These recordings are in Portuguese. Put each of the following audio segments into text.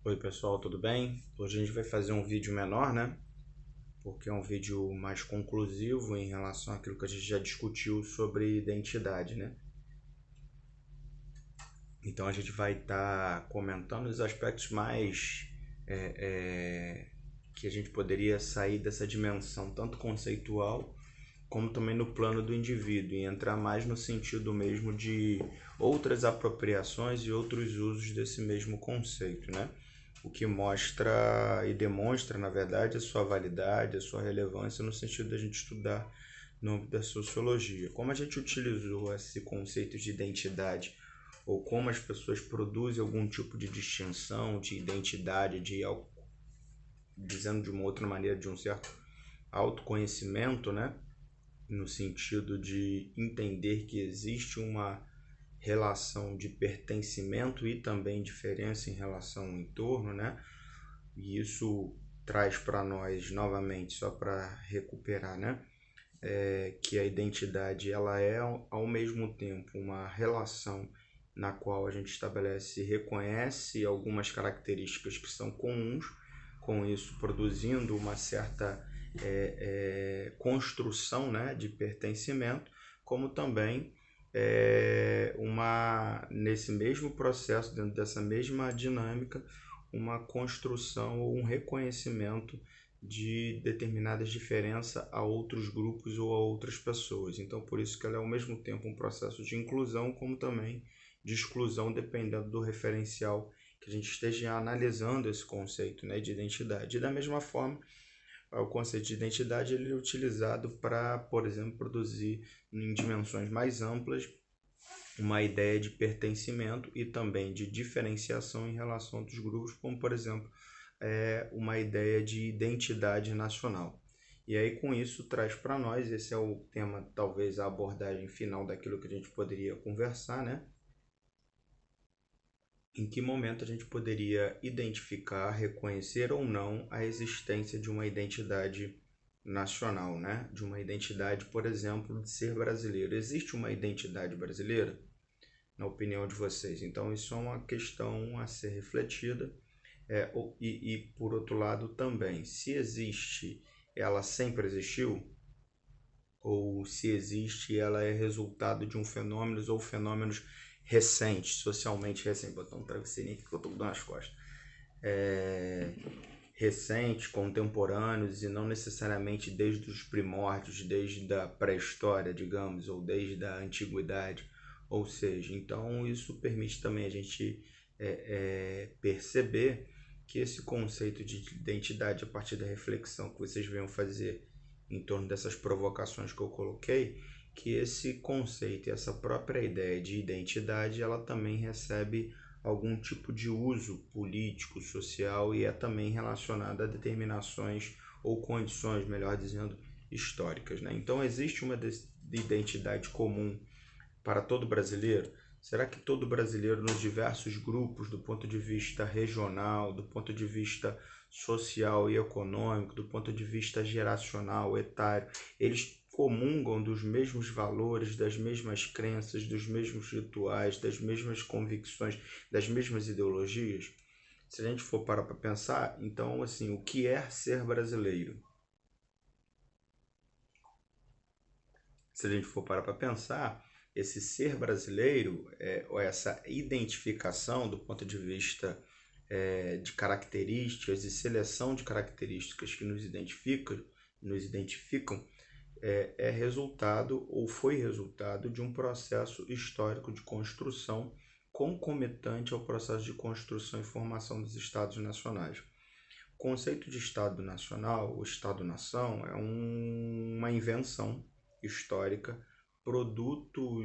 Oi pessoal, tudo bem? Hoje a gente vai fazer um vídeo menor, né? Porque é um vídeo mais conclusivo em relação àquilo que a gente já discutiu sobre identidade, né? Então a gente vai estar comentando os aspectos mais que a gente poderia sair dessa dimensão tanto conceitual como também no plano do indivíduo e entrar mais no sentido mesmo de outras apropriações e outros usos desse mesmo conceito, né? O que mostra e demonstra, na verdade, a sua validade, a sua relevância no sentido da gente estudar no âmbito da sociologia. Como a gente utilizou esse conceito de identidade ou como as pessoas produzem algum tipo de distinção, de identidade, dizendo de uma outra maneira, de um certo autoconhecimento, né? No sentido de entender que existe uma relação de pertencimento e também diferença em relação ao entorno, né? E isso traz para nós, novamente, só para recuperar, né? Que a identidade ela é ao mesmo tempo uma relação na qual a gente estabelece e reconhece algumas características que são comuns, com isso produzindo uma certa construção, né, de pertencimento, como também nesse mesmo processo, dentro dessa mesma dinâmica, uma construção ou um reconhecimento de determinadas diferenças a outros grupos ou a outras pessoas. Então, por isso que ela é ao mesmo tempo um processo de inclusão, como também de exclusão, dependendo do referencial que a gente esteja analisando esse conceito, né, de identidade. E da mesma forma, o conceito de identidade ele é utilizado para, por exemplo, produzir em dimensões mais amplas uma ideia de pertencimento e também de diferenciação em relação a outros grupos, como, por exemplo, uma ideia de identidade nacional. E aí, com isso, traz para nós, esse é o tema, talvez a abordagem final daquilo que a gente poderia conversar, né? Em que momento a gente poderia identificar, reconhecer ou não a existência de uma identidade nacional, né? De uma identidade, por exemplo, de ser brasileiro. Existe uma identidade brasileira, na opinião de vocês? Então, isso é uma questão a ser refletida. E por outro lado também, se existe, ela sempre existiu? Ou se existe, ela é resultado de um fenômeno ou fenômenos recentes, socialmente recentes? Vou botar um travesseirinho aqui que eu estou dando nas costas. Recentes, contemporâneos e não necessariamente desde os primórdios, desde a pré-história, digamos, ou desde a antiguidade. Ou seja, então isso permite também a gente perceber que esse conceito de identidade, a partir da reflexão que vocês venham fazer em torno dessas provocações que eu coloquei, que esse conceito e essa própria ideia de identidade, ela também recebe algum tipo de uso político, social e é também relacionada a determinações ou condições, melhor dizendo, históricas, né? Então existe uma identidade comum para todo brasileiro? Será que todo brasileiro, nos diversos grupos, do ponto de vista regional, do ponto de vista social e econômico, do ponto de vista geracional, etário, eles comungam dos mesmos valores, das mesmas crenças, dos mesmos rituais, das mesmas convicções, das mesmas ideologias? Se a gente for parar para pensar, então, assim, o que é ser brasileiro? Se a gente for parar para pensar, esse ser brasileiro, ou essa identificação do ponto de vista de características e seleção de características que nos identificam, é resultado ou foi resultado de um processo histórico de construção concomitante ao processo de construção e formação dos Estados nacionais. O conceito de Estado Nacional, ou Estado-nação, é uma invenção histórica, produto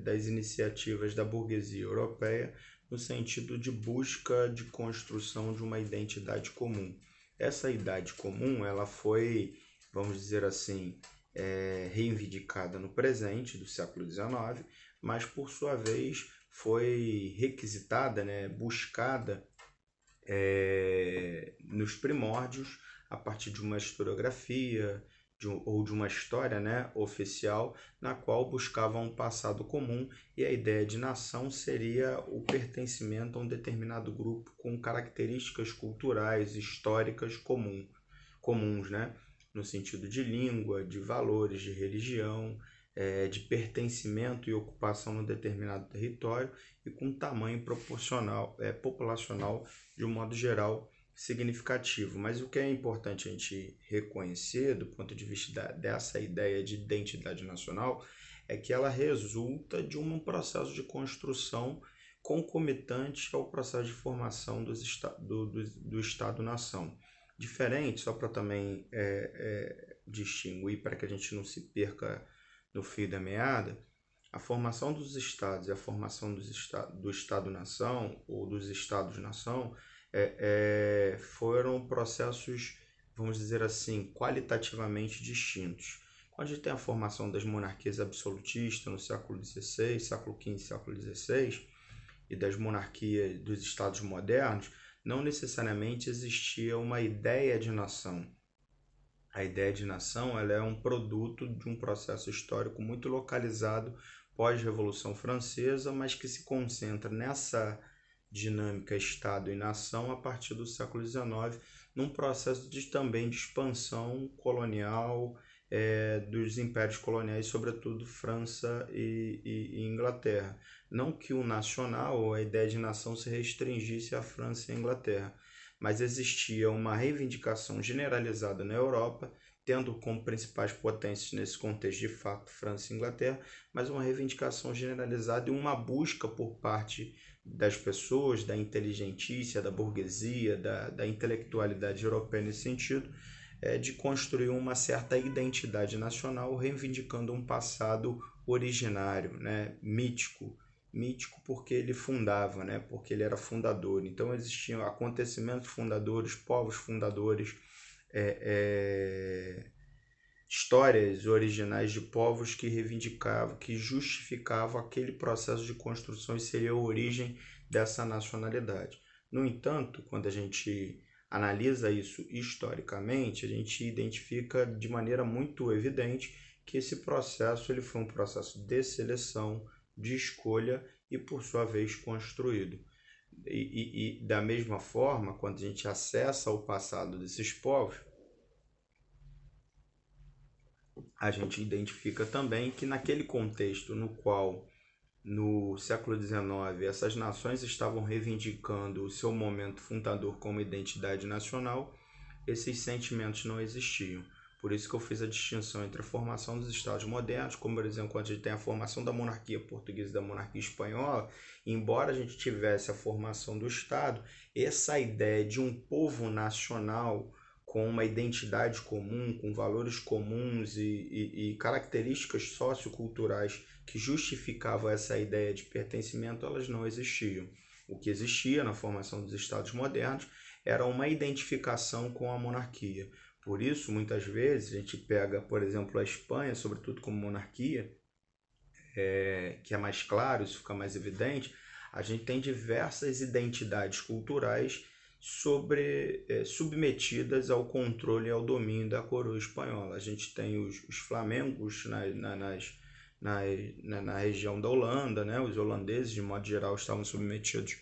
das iniciativas da burguesia europeia, no sentido de busca de construção de uma identidade comum. Essa identidade comum ela foi, vamos dizer assim, reivindicada no presente do século XIX, mas por sua vez foi requisitada, né, buscada nos primórdios, a partir de uma historiografia, ou de uma história, né, oficial, na qual buscava um passado comum, e a ideia de nação seria o pertencimento a um determinado grupo com características culturais, históricas comuns, né, no sentido de língua, de valores, de religião, de pertencimento e ocupação no determinado território e com tamanho proporcional, populacional, de um modo geral, significativo. Mas o que é importante a gente reconhecer do ponto de vista dessa ideia de identidade nacional é que ela resulta de um processo de construção concomitante ao processo de formação do Estado-nação. Diferente, só para também distinguir, para que a gente não se perca no fio da meada, a formação dos estados e a formação do Estado-nação ou dos Estados-nação foram processos, vamos dizer assim, qualitativamente distintos. Quando a gente tem a formação das monarquias absolutistas no século XVI, século XV, século XVI, e das monarquias dos estados modernos, não necessariamente existia uma ideia de nação. A ideia de nação ela é um produto de um processo histórico muito localizado pós-Revolução Francesa, mas que se concentra nessa dinâmica Estado e nação a partir do século XIX, num processo também de expansão colonial dos impérios coloniais, sobretudo França e Inglaterra. Não que o nacional ou a ideia de nação se restringisse à França e à Inglaterra, mas existia uma reivindicação generalizada na Europa, tendo como principais potências nesse contexto de fato França e Inglaterra, mas uma reivindicação generalizada e uma busca por parte das pessoas, da inteligentícia, da burguesia, da intelectualidade europeia nesse sentido, de construir uma certa identidade nacional, reivindicando um passado originário, né, mítico porque ele fundava, né? Porque ele era fundador. Então existiam acontecimentos fundadores, povos fundadores, histórias originais de povos que reivindicavam, que justificavam aquele processo de construção e seria a origem dessa nacionalidade. No entanto, quando a gente analisa isso historicamente, a gente identifica de maneira muito evidente que esse processo ele foi um processo de seleção, de escolha e, por sua vez, construído. E da mesma forma, quando a gente acessa o passado desses povos, a gente identifica também que naquele contexto no qual, no século XIX, essas nações estavam reivindicando o seu momento fundador como identidade nacional, esses sentimentos não existiam. Por isso que eu fiz a distinção entre a formação dos estados modernos, como por exemplo quando a gente tem a formação da monarquia portuguesa e da monarquia espanhola, embora a gente tivesse a formação do Estado, essa ideia de um povo nacional com uma identidade comum, com valores comuns e características socioculturais que justificavam essa ideia de pertencimento, elas não existiam. O que existia na formação dos estados modernos era uma identificação com a monarquia. Por isso, muitas vezes, a gente pega, por exemplo, a Espanha, sobretudo como monarquia, que é mais claro, isso fica mais evidente, a gente tem diversas identidades culturais submetidas ao controle e ao domínio da coroa espanhola. A gente tem os flamengos na região da Holanda, né? Os holandeses, de modo geral, estavam submetidos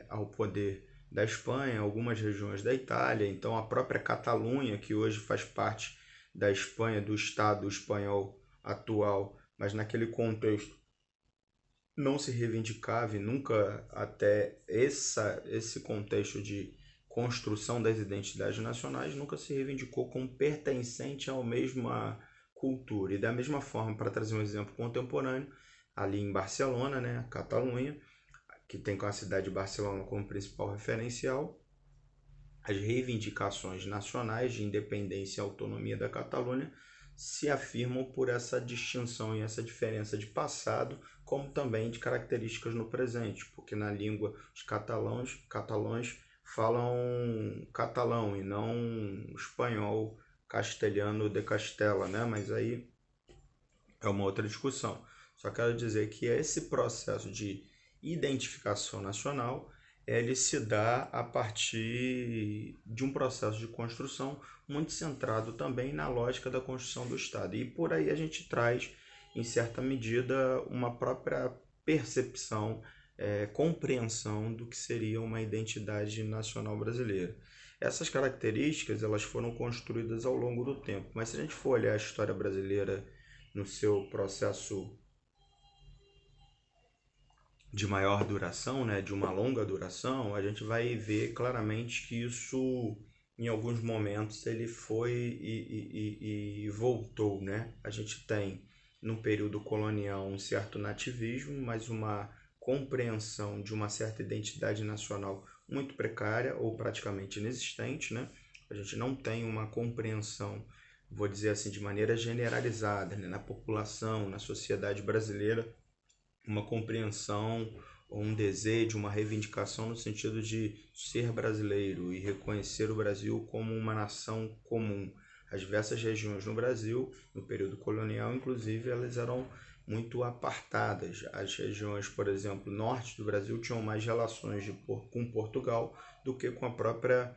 ao poder da Espanha, algumas regiões da Itália, então a própria Catalunha, que hoje faz parte da Espanha, do Estado espanhol atual, mas naquele contexto não se reivindicava e nunca até esse contexto de construção das identidades nacionais nunca se reivindicou como pertencente à mesma cultura. E da mesma forma, para trazer um exemplo contemporâneo, ali em Barcelona, né, Catalunha, que tem com a cidade de Barcelona como principal referencial, as reivindicações nacionais de independência e autonomia da Catalunha se afirmam por essa distinção e essa diferença de passado, como também de características no presente, porque na língua os catalães falam catalão e não espanhol, castelhano de Castela, né? Mas aí é uma outra discussão. Só quero dizer que esse processo de identificação nacional ele se dá a partir de um processo de construção muito centrado também na lógica da construção do Estado. E por aí a gente traz, em certa medida, uma própria percepção, compreensão do que seria uma identidade nacional brasileira. Essas características elas foram construídas ao longo do tempo, mas se a gente for olhar a história brasileira no seu processo de maior duração, né, de uma longa duração, a gente vai ver claramente que isso, em alguns momentos, ele foi e voltou, né? A gente tem, no período colonial, um certo nativismo, mas uma compreensão de uma certa identidade nacional muito precária ou praticamente inexistente, né? A gente não tem uma compreensão, vou dizer assim, de maneira generalizada, né, na população, na sociedade brasileira, uma compreensão ou um desejo, uma reivindicação no sentido de ser brasileiro e reconhecer o Brasil como uma nação comum. As diversas regiões no Brasil, no período colonial, inclusive, elas eram muito apartadas. As regiões, por exemplo, norte do Brasil tinham mais relações com Portugal do que com a própria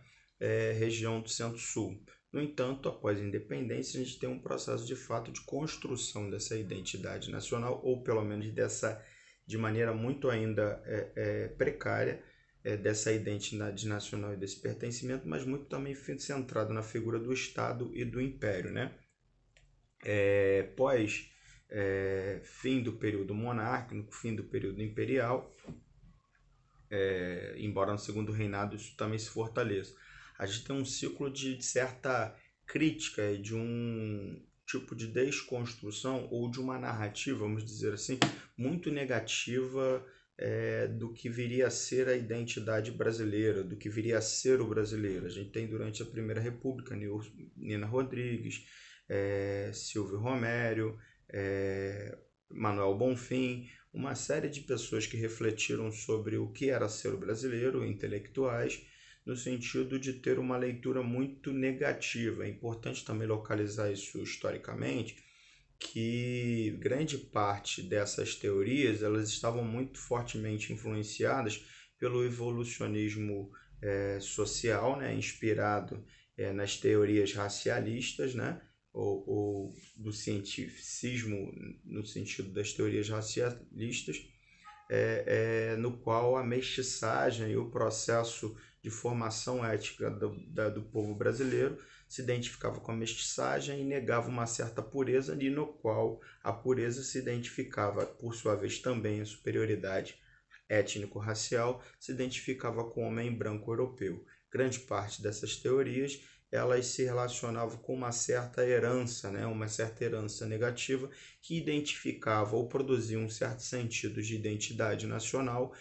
região do Centro-Sul. No entanto, após a independência, a gente tem um processo de fato de construção dessa identidade nacional, ou pelo menos dessa, de maneira muito ainda precária, dessa identidade nacional e desse pertencimento, mas muito também centrado na figura do Estado e do Império, né? Pós fim do período monárquico, fim do período imperial, embora no segundo reinado isso também se fortaleça. A gente tem um ciclo de certa crítica e de um tipo de desconstrução ou de uma narrativa, vamos dizer assim, muito negativa do que viria a ser a identidade brasileira, do que viria a ser o brasileiro. A gente tem durante a Primeira República Nina Rodrigues, Silvio Romero, Manuel Bonfim, uma série de pessoas que refletiram sobre o que era ser o brasileiro, intelectuais, no sentido de ter uma leitura muito negativa. É importante também localizar isso historicamente, que grande parte dessas teorias elas estavam muito fortemente influenciadas pelo evolucionismo social, né, inspirado nas teorias racialistas, né, ou do cientificismo no sentido das teorias racialistas, no qual a mestiçagem e o processo de formação étnica do povo brasileiro se identificava com a mestiçagem e negava uma certa pureza, e no qual a pureza se identificava, por sua vez, também a superioridade étnico-racial, se identificava com o homem branco europeu. Grande parte dessas teorias elas se relacionavam com uma certa herança, né? Uma certa herança negativa que identificava ou produzia um certo sentido de identidade nacional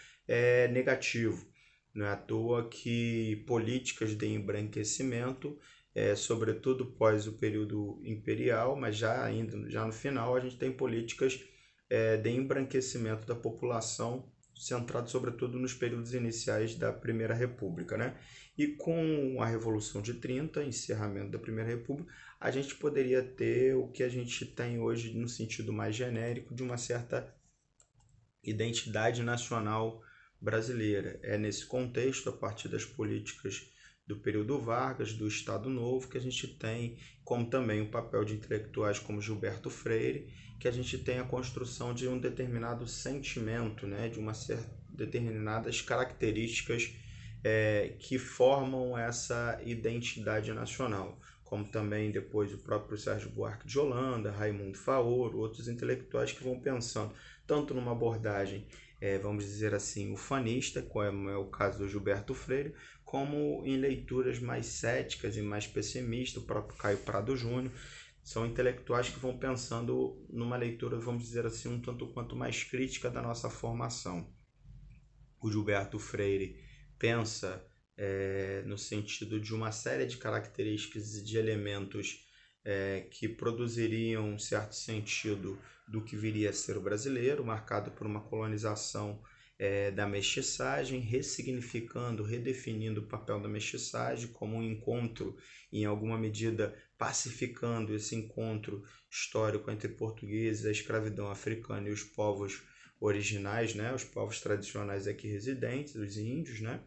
negativo. Não é à toa que políticas de embranquecimento, sobretudo pós o período imperial, mas já no final, a gente tem políticas de embranquecimento da população, centrado sobretudo nos períodos iniciais da Primeira República, né? E com a Revolução de 30, encerramento da Primeira República, a gente poderia ter o que a gente tem hoje no sentido mais genérico de uma certa identidade nacional brasileira. É nesse contexto, a partir das políticas do período Vargas, do Estado Novo, que a gente tem, como também o papel de intelectuais como Gilberto Freire, que a gente tem a construção de um determinado sentimento, né, de uma certa determinadas características que formam essa identidade nacional, como também depois o próprio Sérgio Buarque de Holanda, Raimundo Faoro, outros intelectuais que vão pensando tanto numa abordagem, vamos dizer assim, ufanista, como é o caso do Gilberto Freire, como em leituras mais céticas e mais pessimistas, o próprio Caio Prado Júnior. São intelectuais que vão pensando numa leitura, vamos dizer assim, um tanto quanto mais crítica da nossa formação. O Gilberto Freire pensa no sentido de uma série de características e de elementos que produziriam um certo sentido do que viria a ser o brasileiro, marcado por uma colonização da mestiçagem, ressignificando, redefinindo o papel da mestiçagem como um encontro, em alguma medida pacificando esse encontro histórico entre portugueses, a escravidão africana e os povos originais, né, os povos tradicionais aqui residentes, os índios, né?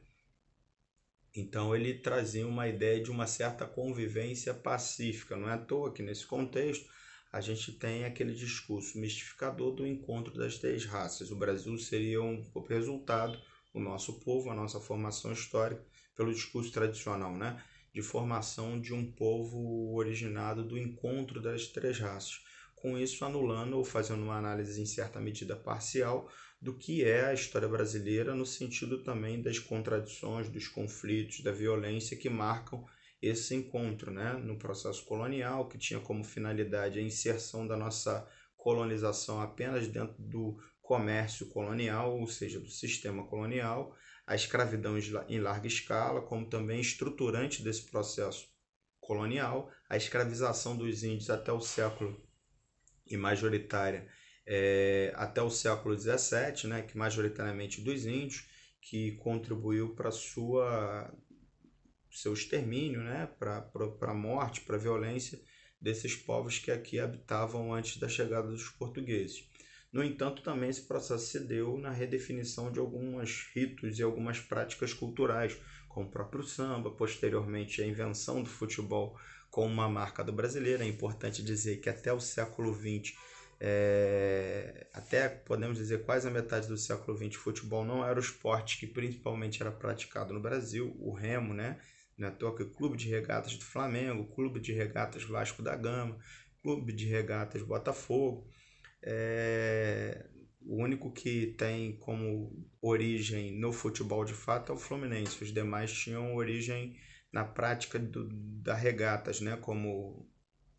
Então ele trazia uma ideia de uma certa convivência pacífica. Não é à toa que nesse contexto a gente tem aquele discurso mistificador do encontro das três raças. O Brasil seria um resultado, o nosso povo, a nossa formação histórica, pelo discurso tradicional, né? De formação de um povo originado do encontro das três raças. Com isso, anulando ou fazendo uma análise em certa medida parcial do que é a história brasileira, no sentido também das contradições, dos conflitos, da violência que marcam esse encontro, né? No processo colonial, que tinha como finalidade a inserção da nossa colonização apenas dentro do comércio colonial, ou seja, do sistema colonial, a escravidão em larga escala, como também estruturante desse processo colonial, a escravização dos índios até o século e majoritária até o século XVII, né, que majoritariamente dos índios, que contribuiu para seu extermínio, né, para a morte, para a violência desses povos que aqui habitavam antes da chegada dos portugueses. No entanto, também esse processo se deu na redefinição de alguns ritos e algumas práticas culturais, como o próprio samba, posteriormente a invenção do futebol como uma marca do brasileiro. É importante dizer que até o século XX, até podemos dizer quase a metade do século XX, futebol não era o esporte que principalmente era praticado no Brasil, o remo, né? Não é à toa que o Clube de Regatas do Flamengo, Clube de Regatas Vasco da Gama, Clube de Regatas Botafogo. O único que tem como origem no futebol de fato é o Fluminense. Os demais tinham origem na prática da regatas, né? Como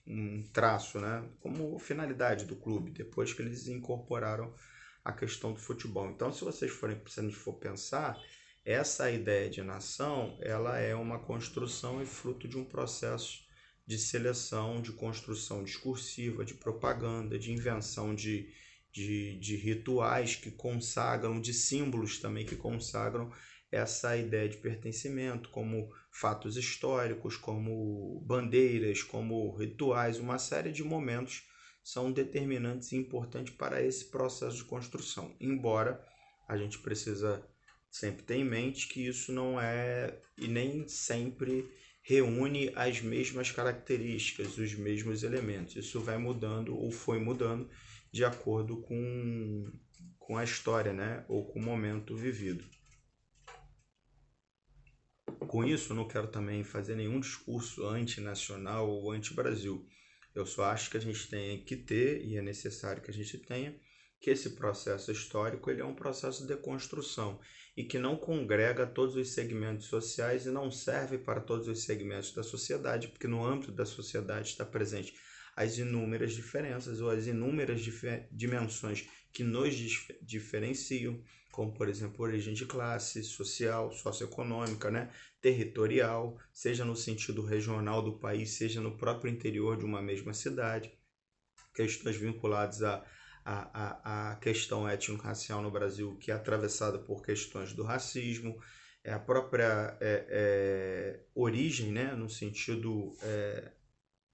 um traço, né? Como finalidade do clube, depois que eles incorporaram a questão do futebol. Então, se vocês forem, se a gente for pensar, essa ideia de nação, ela é uma construção e fruto de um processo de seleção, de construção discursiva, de propaganda, de invenção de rituais que consagram, de símbolos também que consagram essa ideia de pertencimento, como fatos históricos, como bandeiras, como rituais, uma série de momentos são determinantes e importantes para esse processo de construção. Embora a gente precisa sempre ter em mente que isso não é e nem sempre reúne as mesmas características, os mesmos elementos. Isso vai mudando ou foi mudando de acordo com a história, né? Ou com o momento vivido. Com isso, eu não quero também fazer nenhum discurso antinacional ou anti-Brasil. Eu só acho que a gente tem que ter, e é necessário que a gente tenha, que esse processo histórico ele é um processo de construção e que não congrega todos os segmentos sociais e não serve para todos os segmentos da sociedade, porque no âmbito da sociedade está presente as inúmeras diferenças ou as inúmeras dimensões que nos diferenciam, como por exemplo origem de classe, social, socioeconômica, né? Territorial, seja no sentido regional do país, seja no próprio interior de uma mesma cidade, questões vinculadas à questão étnico-racial no Brasil, que é atravessada por questões do racismo, a própria origem, né, no sentido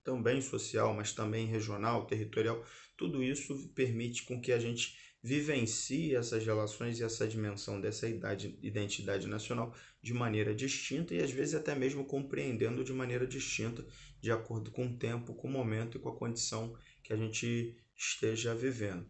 também social, mas também regional, territorial, tudo isso permite com que a gente vivencie essas relações e essa dimensão dessa identidade nacional de maneira distinta e às vezes até mesmo compreendendo de maneira distinta, de acordo com o tempo, com o momento e com a condição que a gente esteja vivendo.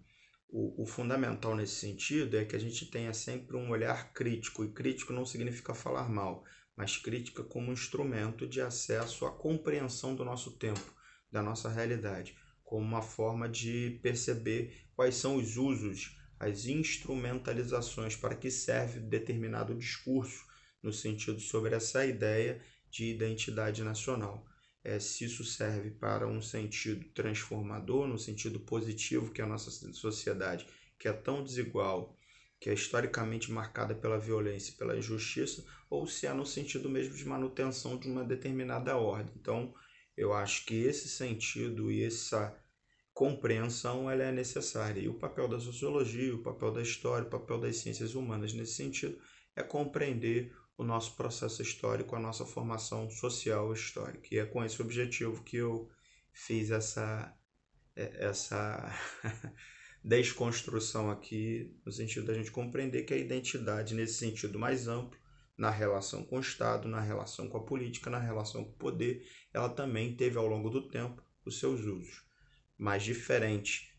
O fundamental nesse sentido é que a gente tenha sempre um olhar crítico, e crítico não significa falar mal, mas crítica como instrumento de acesso à compreensão do nosso tempo, da nossa realidade, como uma forma de perceber quais são os usos, as instrumentalizações para que serve determinado discurso no sentido sobre essa ideia de identidade nacional. Se isso serve para um sentido transformador, no sentido positivo, que a nossa sociedade, que é tão desigual, que é historicamente marcada pela violência e pela injustiça, ou se é no sentido mesmo de manutenção de uma determinada ordem. Então, eu acho que esse sentido e essa compreensão ela é necessária. E o papel da sociologia, o papel da história, o papel das ciências humanas nesse sentido é compreender o nosso processo histórico, a nossa formação social histórica. E é com esse objetivo que eu fiz essa desconstrução aqui, no sentido da gente compreender que a identidade, nesse sentido mais amplo, na relação com o Estado, na relação com a política, na relação com o poder, ela também teve ao longo do tempo os seus usos. Mas diferente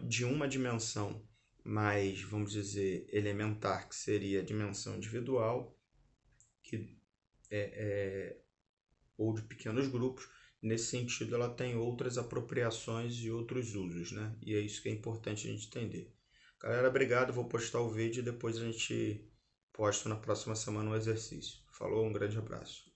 de uma dimensão mais, vamos dizer, elementar, que seria a dimensão individual, que ou de pequenos grupos, nesse sentido ela tem outras apropriações e outros usos, né? E é isso que é importante a gente entender. Galera, obrigado, vou postar o vídeo e depois a gente posta na próxima semana o exercício. Falou, um grande abraço.